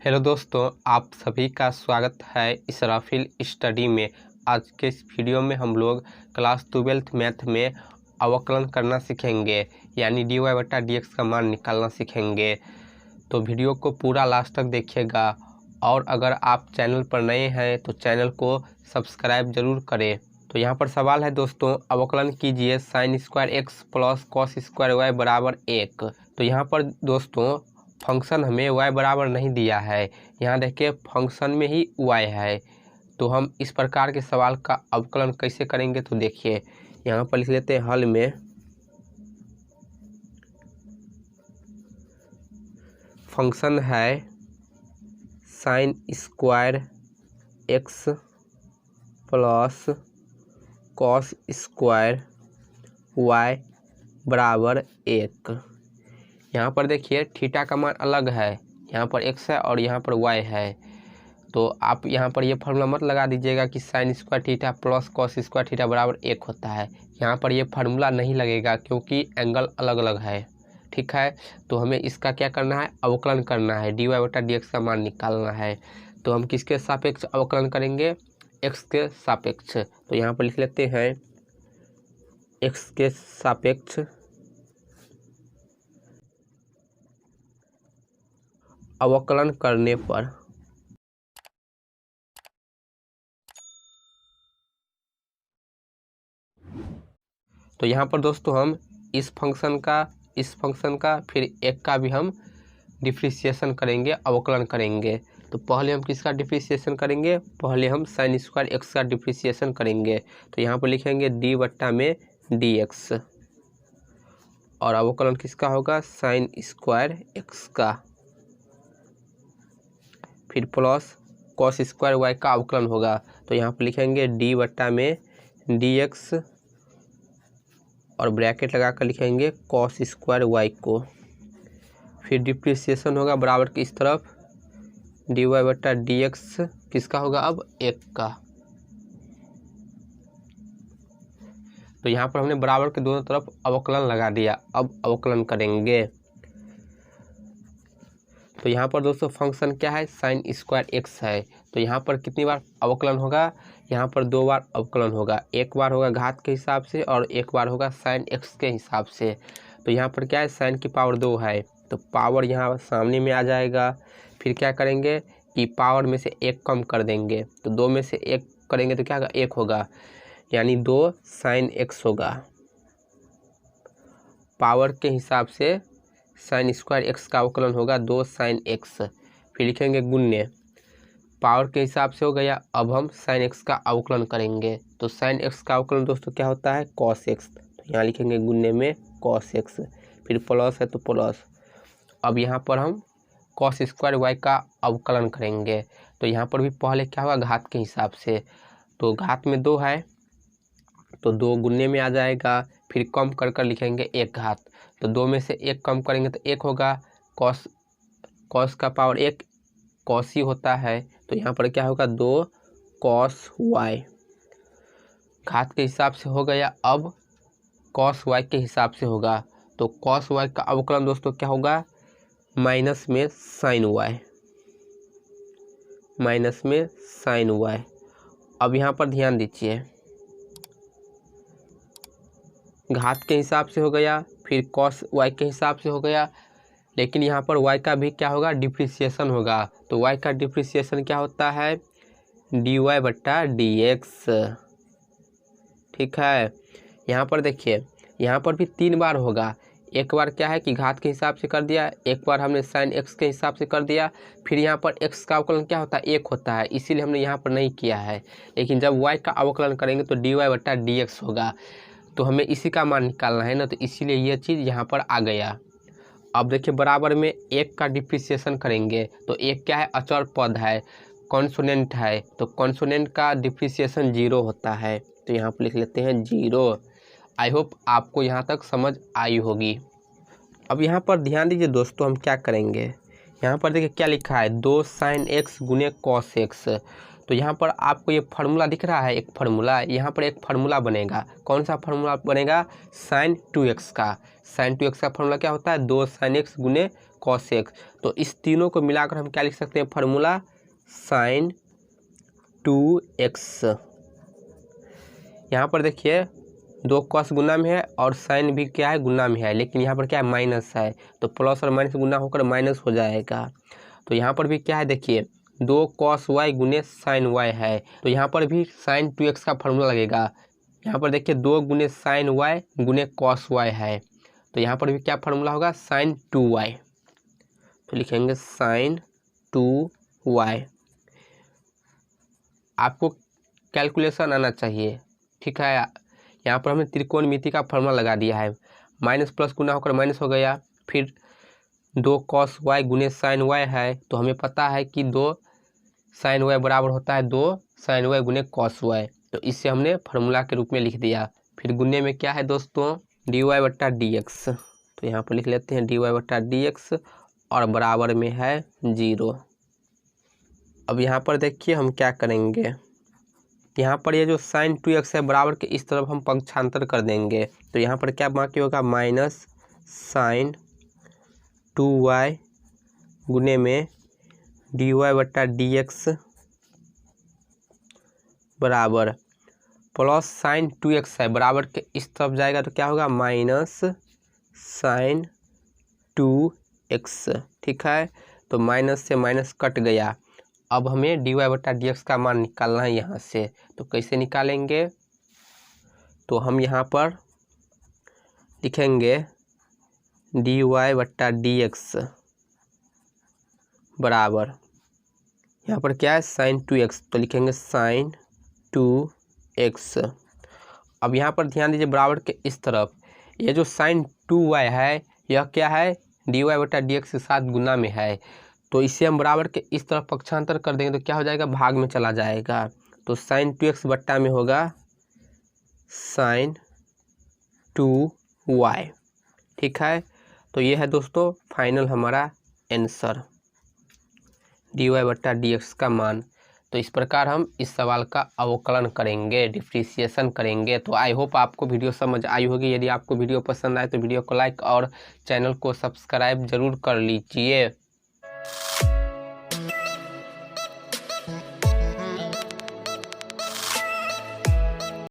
Hello दोस्तों, आप सभी का स्वागत है इसराफिल स्टडी में। आज के इस वीडियो में हम लोग क्लास 12th मैथ में अवकलन करना सीखेंगे, यानी dy बटा dx का मान निकालना सीखेंगे। तो वीडियो को पूरा लास्ट तक देखिएगा, और अगर आप चैनल पर नए हैं तो चैनल को सब्सक्राइब जरूर करें। तो यहाँ पर सवाल है दोस्तों, अवकलन कीजिए sine square x plus cos square y बराबर 1। तो यहाँ पर दोस्तों फंक्शन हमें y बराबर नहीं दिया है, यहाँ देखिए फंक्शन में ही y है। तो हम इस प्रकार के सवाल का अवकलन कैसे करेंगे, तो देखिए यहाँ पर लिख लेते हैं हल में फंक्शन है sine square x plus cos square y बराबर 1। यहाँ पर देखिए थीटा का मान अलग है, यहाँ पर x है और यहाँ पर y है। तो आप यहाँ पर ये फार्मूला मत लगा दीजिएगा कि sine square theta plus cos square theta बराबर 1 होता है। यहाँ पर ये फार्मूला नहीं लगेगा क्योंकि एंगल अलग अलग है, ठीक है। तो हमें इसका क्या करना है, अवकलन करना है, dy बटा dx का मान निकालना है। तो हम किसके सापेक्ष अवकलन करेंगे, x के सापेक्ष। तो यहाँ पर लिख लेते हैं x के सापेक्ष अवकलन करने पर तो यहाँ पर दोस्तों हम इस फंक्शन का फिर एक का भी हम डिफ्रेंशिएशन करेंगे, अवकलन करेंगे। तो पहले हम किसका डिफ्रेंशिएशन करेंगे, पहले हम साइन स्क्वायर एक्स का डिफ्रेंशिएशन करेंगे। तो यहाँ पर लिखेंगे डी बट्टा में डी एक्स, और अवकलन किसका होगा, साइन स्क्वायर एक्स का, फिर प्लस कॉस स्क्वायर वाई का अवकलन होगा। तो यहाँ पर लिखेंगे डी बट्टा में डी एक्स और ब्रैकेट लगा कर लिखेंगे कॉस स्क्वायर वाई को। फिर डिप्रिसिएशन होगा बराबर की इस तरफ, डी वाई बट्टा डी एक्स किसका होगा, अब 1 का। तो यहाँ पर हमने बराबर के दोनों तरफ अवकलन लगा दिया, अब अवकलन करेंगे। तो यहाँ पर दोस्तों फंक्शन क्या है, साइन स्क्वायर एक्स है। तो यहाँ पर कितनी बार अवकलन होगा, यहाँ पर 2 बार अवकलन होगा, एक बार होगा घात के हिसाब से और एक बार होगा साइन एक्स के हिसाब से। तो यहाँ पर क्या है, साइन की पावर 2 है, तो पावर यहाँ सामने में आ जाएगा। फिर क्या करेंगे कि पावर में से 1 कम कर देंगे, तो 2 में से 1 करेंगे तो क्या होगा, 1 होगा, यानी 2 साइन एक्स होगा। पावर के हिसाब से साइन स्क्वायर एक्स का अवकलन होगा 2 साइन एक्स। फिर लिखेंगे गुण्य, पावर के हिसाब से हो गया। अब हम साइन एक्स का अवकलन करेंगे। तो साइन एक्स का अवकलन दोस्तों क्या होता है, कॉस एक्स। तो यहाँ लिखेंगे गुण्य में कॉस एक्स, फिर प्लस है तो प्लस। अब यहाँ पर हम कॉस स्क्वायर वाई का अवकलन करेंगे। तो यहाँ पर भी पहले क्या होगा, घात के हिसाब से। तो घात में 2 है तो 2 गुण्य में आ जाएगा, फिर कम कर लिखेंगे 1 घात। तो 2 में से 1 कम करेंगे तो 1 होगा, कॉस का पावर 1 कॉस ही होता है। तो यहाँ पर क्या होगा, 2 कॉस वाई, घात के हिसाब से हो गया। अब कॉस वाई के हिसाब से होगा, तो कॉस वाई का अवकलन दोस्तों क्या होगा, माइनस में साइन वाई, माइनस में साइन वाई। अब यहाँ पर ध्यान दीजिए, घात के हिसाब से हो गया, फिर कॉस वाई के हिसाब से हो गया, लेकिन यहाँ पर y का भी क्या होगा, डिप्रिसिएशन होगा। तो y का डिप्रिसिएशन क्या होता है, डी वाई बट्टा डी एक्स, ठीक है। यहाँ पर देखिए, यहाँ पर भी 3 बार होगा। एक बार क्या है कि घात के हिसाब से कर दिया, एक बार हमने साइन एक्स के हिसाब से कर दिया, फिर यहाँ पर x का अवकलन क्या होता है, 1 होता है, इसीलिए हमने यहाँ पर नहीं किया है। लेकिन जब y का अवकलन करेंगे तो डी वाई बट्टा डी एक्स होगा। तो हमें इसी का मान निकालना है ना, तो इसीलिए ये चीज़ यहाँ पर आ गया। अब देखिए बराबर में 1 का डिप्रिसिएशन करेंगे। तो 1 क्या है, अचर पद है, कॉन्सोनेंट है, तो कॉन्सोनेंट का डिप्रिसिएशन 0 होता है। तो यहाँ पर लिख लेते हैं 0। आई होप आपको यहाँ तक समझ आई होगी। अब यहाँ पर ध्यान दीजिए दोस्तों, हम क्या करेंगे, यहाँ पर देखिए क्या लिखा है, 2 साइन एक्स गुने कॉस एक्स। तो तो यहाँ पर आपको ये फार्मूला दिख रहा है, एक फार्मूला, यहाँ पर एक फार्मूला बनेगा। कौन सा फार्मूला बनेगा? sin 2x का। sin 2x का फार्मूला क्या होता है? 2 sin x गुने cos x। तो इस तीनों को मिलाकर हम क्या लिख सकते हैं? Formula sin 2x। यहाँ पर देखिए 2 cos गुना में है और sin भी क्या है? गुना में है, लेकिन यहाँ पर क्या है? माइनस है, तो प्लस और माइनस गुना होकर माइनस हो जाएगा। तो यहाँ पर भी क्या है? देखिए 2 cos y गुने sin y है, तो यहाँ पर भी sin 2x का फार्मूला लगेगा। यहाँ पर देखिए 2 गुने sin y गुने cos y है, तो यहाँ पर भी क्या फार्मूला होगा? sin 2y। तो लिखेंगे sin 2y। आपको कैलकुलेशन आना चाहिए, ठीक है। यहाँ पर हमने त्रिकोणमिति का फार्मूला लगा दिया है। माइनस प्लस गुना होकर माइनस हो गया, फिर 2 cos y गुने sin y है, तो हमें पता है कि 2 sin y बराबर होता है 2 sin y गुने cos y। तो इससे हमने फार्मूला के रूप में लिख दिया। फिर गुने में क्या है दोस्तों? dy बट्टा dx। तो यहाँ पर लिख लेते हैं dy बट्टा dx और बराबर में है 0। अब यहाँ पर देखिए हम क्या करेंगे, यहाँ पर ये जो sin 2x है बराबर के इस तरफ हम पक्षांतर कर देंगे। तो यहाँ पर क्या बाकी होगा? माइनस sin 2y गुने में dy बट्टा dx बराबर प्लस sin 2x है बराबर के इस तरफ जाएगा, तो क्या होगा? माइनस sin 2x, ठीक है। तो माइनस से माइनस कट गया। अब हमें dy बट्टा dx का मान निकालना है यहाँ से। तो कैसे निकालेंगे? तो हम यहाँ पर लिखेंगे dy बट्टा dx बराबर, यहाँ पर क्या है? sin 2x, तो लिखेंगे sin 2x। अब यहाँ पर ध्यान दीजिए बराबर के इस तरफ ये जो sin 2y है यह क्या है? dy बट्टा dx के साथ गुना में है, तो इसे हम बराबर के इस तरफ पक्षांतर कर देंगे तो क्या हो जाएगा? भाग में चला जाएगा। तो sin 2x बट्टा में होगा sin 2y, ठीक है। तो ये है दोस्तों फाइनल हमारा आंसर, dy बट्टा dx का मान। तो इस प्रकार हम इस सवाल का अवकलन करेंगे, डिफ्रेंशिएशन करेंगे। तो आई होप आपको वीडियो समझ आई होगी। यदि आपको वीडियो पसंद आए तो वीडियो को लाइक और चैनल को सब्सक्राइब जरूर कर लीजिए।